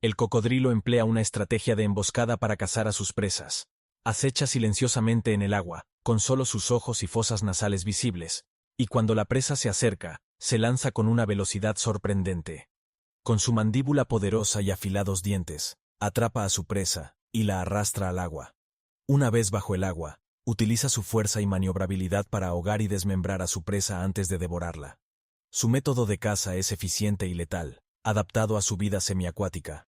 El cocodrilo emplea una estrategia de emboscada para cazar a sus presas. Acecha silenciosamente en el agua, con solo sus ojos y fosas nasales visibles, y cuando la presa se acerca, se lanza con una velocidad sorprendente. Con su mandíbula poderosa y afilados dientes, atrapa a su presa y la arrastra al agua. Una vez bajo el agua, utiliza su fuerza y maniobrabilidad para ahogar y desmembrar a su presa antes de devorarla. Su método de caza es eficiente y letal, adaptado a su vida semiacuática.